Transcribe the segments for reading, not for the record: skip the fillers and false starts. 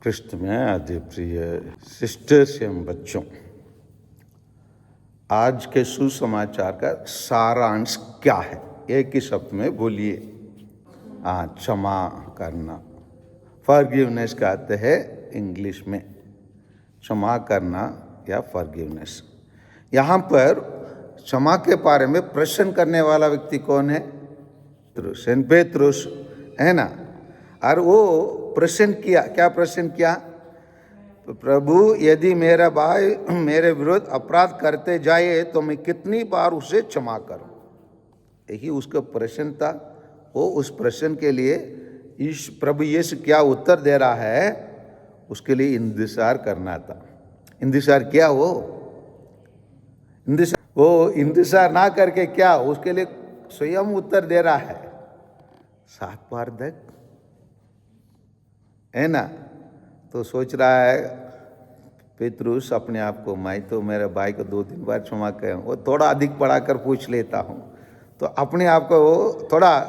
कृष्ण में आदि प्रिय सिस्टर्स एवं बच्चों, आज के सुसमाचार का सारांश क्या है? एक ही शब्द में बोलिए। क्षमा करना। फॉरगिवनेस कहते हैं इंग्लिश में, क्षमा करना या फॉरगिवनेस। यहाँ पर क्षमा के बारे में प्रश्न करने वाला व्यक्ति कौन है? पेत्रुस है ना। और वो प्रश्न किया, क्या प्रश्न किया? तो प्रभु, यदि मेरा भाई मेरे विरुद्ध अपराध करते जाए तो मैं कितनी बार उसे क्षमा करूं? यही उसका प्रश्न था। वो उस प्रश्न के लिए प्रभु यीशु क्या उत्तर दे रहा है उसके लिए इंतजार करना था। इंतजार किया वो इंतजार ना करके क्या उसके लिए स्वयं उत्तर दे रहा है 7 बार तक, है ना। तो सोच रहा है पेत्रुस अपने आप को, मैं तो मेरे भाई को 2-3 बार क्षमा कर, वो थोड़ा अधिक बढ़ाकर पूछ लेता हूँ। तो अपने आप को वो थोड़ा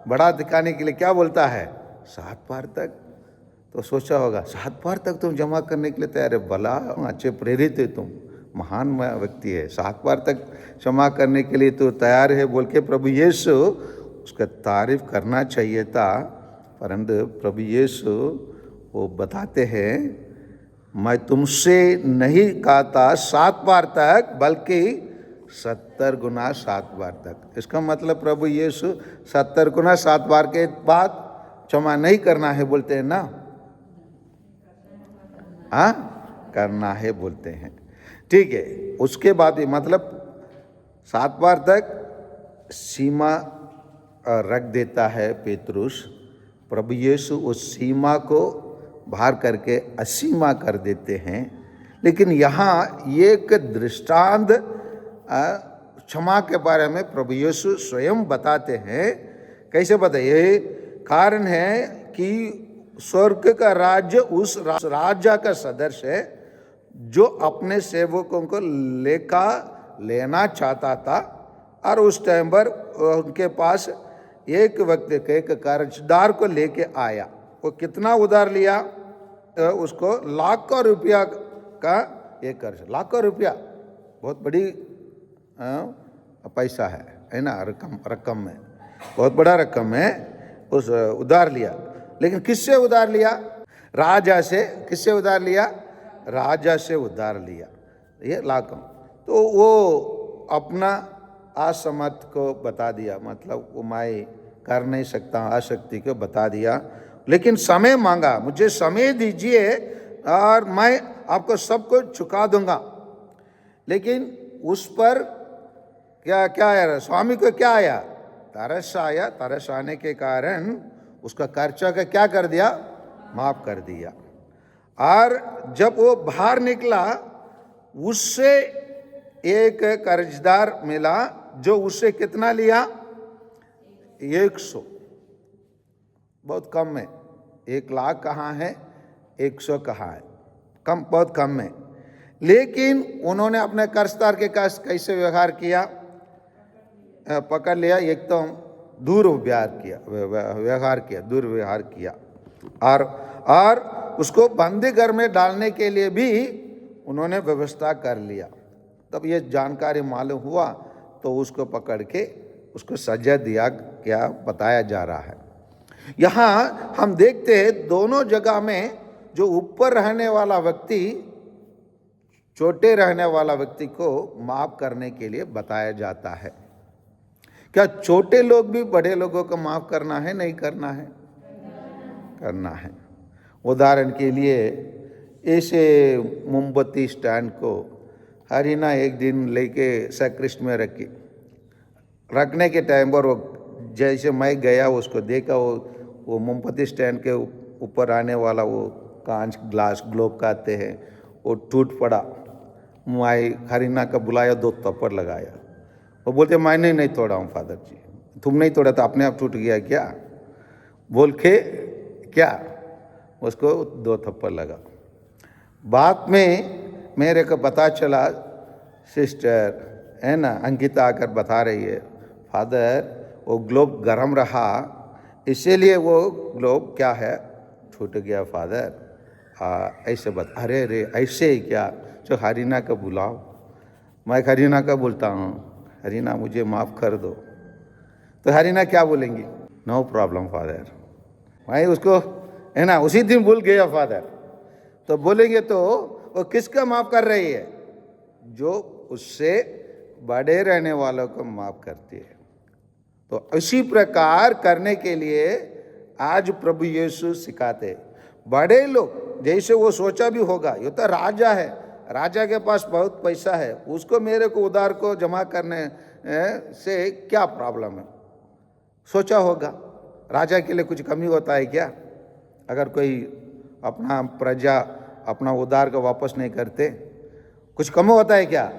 बड़ा दिखाने के लिए क्या बोलता है 7 बार तक। तो सोचा होगा 7 बार तक तुम जमा करने के लिए तैयार है, भला अच्छे प्रेरित है, तुम महान व्यक्ति है, 7 बार तक क्षमा करने के लिए तो तैयार है बोल के प्रभु यीशु उसका तारीफ करना चाहिए था। परंतु प्रभु यीशु वो बताते हैं, मैं तुमसे नहीं कहता 7 बार तक बल्कि 70 गुना 7 बार तक। इसका मतलब प्रभु यीशु 70 गुना 7 बार के बाद क्षमा नहीं करना है बोलते हैं ना। करना है बोलते हैं, ठीक है। उसके बाद मतलब 7 बार तक सीमा रख देता है पेत्रुस। प्रभु यीशु उस सीमा को बाहर करके असीमा कर देते हैं। लेकिन यहाँ एक दृष्टांत क्षमा के बारे में प्रभु यीशु स्वयं बताते हैं। कैसे बताइए? कारण है कि स्वर्ग का राज्य उस राजा का सदस्य है जो अपने सेवकों को लेना चाहता था। और उस टाइम पर उनके पास एक व्यक्ति के एक कर्जदार को लेके आया। वो कितना उधार लिया? उसको लाखों रुपया का एक कर्ज। लाखों रुपया बहुत बड़ी पैसा है ना, रकम में बहुत बड़ा रकम है। उस उधार लिया, लेकिन किससे उधार लिया? राजा से। किससे उधार लिया? राजा से उधार लिया ये लाखों। तो वो अपना असमर्थ को बता दिया, मतलब वो मैं कर नहीं सकता, आसक्ति को बता दिया। लेकिन समय मांगा, मुझे समय दीजिए और मैं आपको सब कुछ चुका दूंगा। लेकिन उस पर क्या आया? स्वामी को क्या आया? तरस आया। तरस आने के कारण उसका खर्चा का क्या कर दिया? माफ कर दिया। और जब वो बाहर निकला उससे एक कर्जदार मिला जो उससे कितना लिया? 100। बहुत कम है। 1 लाख कहाँ है, 100 कहाँ है? कम, बहुत कम है। लेकिन उन्होंने अपने कर्जदार के पास कैसे व्यवहार किया? पकड़ लिया, एकदम दुर्व्यवहार किया और उसको बंदी घर में डालने के लिए भी उन्होंने व्यवस्था कर लिया। तब ये जानकारी मालूम हुआ तो उसको पकड़ के उसको सजा दिया, क्या बताया जा रहा है। यहाँ हम देखते हैं दोनों जगह में जो ऊपर रहने वाला व्यक्ति छोटे रहने वाला व्यक्ति को माफ करने के लिए बताया जाता है। क्या छोटे लोग भी बड़े लोगों को माफ करना है? नहीं करना है? करना है। उदाहरण के लिए ऐसे मोमबत्ती स्टैंड को हरीना एक दिन लेके सैक्रिस्ट में रखने के टाइम पर वो जैसे मैं गया उसको देखा, वो मोमबत्ती स्टैंड के ऊपर आने वाला वो कांच ग्लास ग्लोब कहते हैं, वो टूट पड़ा। मैं हरीना का बुलाया, 2 थप्पड़ लगाया। वो बोलते मैंने नहीं तोड़ा हूँ फादर जी। तुम नहीं तोड़ा तो अपने आप टूट गया क्या? बोल के क्या उसको 2 थप्पड़ लगा। बाद में मेरे को पता चला, सिस्टर है ना अंकिता आकर बता रही है, फादर वो ग्लोब गर्म रहा इसीलिए वो ग्लोब क्या है, छूट गया फादर। ऐसे अरे रे ऐसे ही क्या, जो हरीना का बुलाओ, मैं हरीना का बोलता हूँ, हरीना मुझे माफ़ कर दो, तो हरीना क्या बोलेंगी? No problem father. मैं उसको है ना उसी दिन भूल गया फादर, तो बोलेंगे तो वो किसका माफ़ कर रही है? जो उससे बड़े रहने वालों को माफ़ करती है। तो इसी प्रकार करने के लिए आज प्रभु यीशु सिखाते। बड़े लोग जैसे वो सोचा भी होगा, ये तो राजा है, राजा के पास बहुत पैसा है, उसको मेरे को उधार को जमा करने से क्या प्रॉब्लम है, सोचा होगा। राजा के लिए कुछ कमी होता है क्या? अगर कोई अपना प्रजा अपना उधार को वापस नहीं करते, कुछ कम होता है क्या?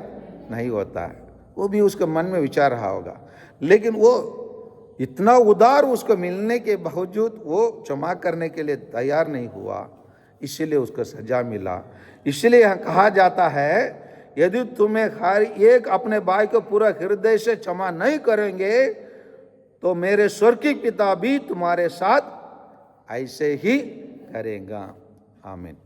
नहीं होता है। वो भी उसके मन में विचार रहा होगा, लेकिन वो इतना उधार उसको मिलने के बावजूद वो जमा करने के लिए तैयार नहीं हुआ, इसीलिए उसको सजा मिला। इसलिए यहाँ कहा जाता है, यदि तुम्हें हर एक अपने भाई को पूरा हृदय से क्षमा नहीं करेंगे, तो मेरे स्वर्गीय पिता भी तुम्हारे साथ ऐसे ही करेगा। आमीन।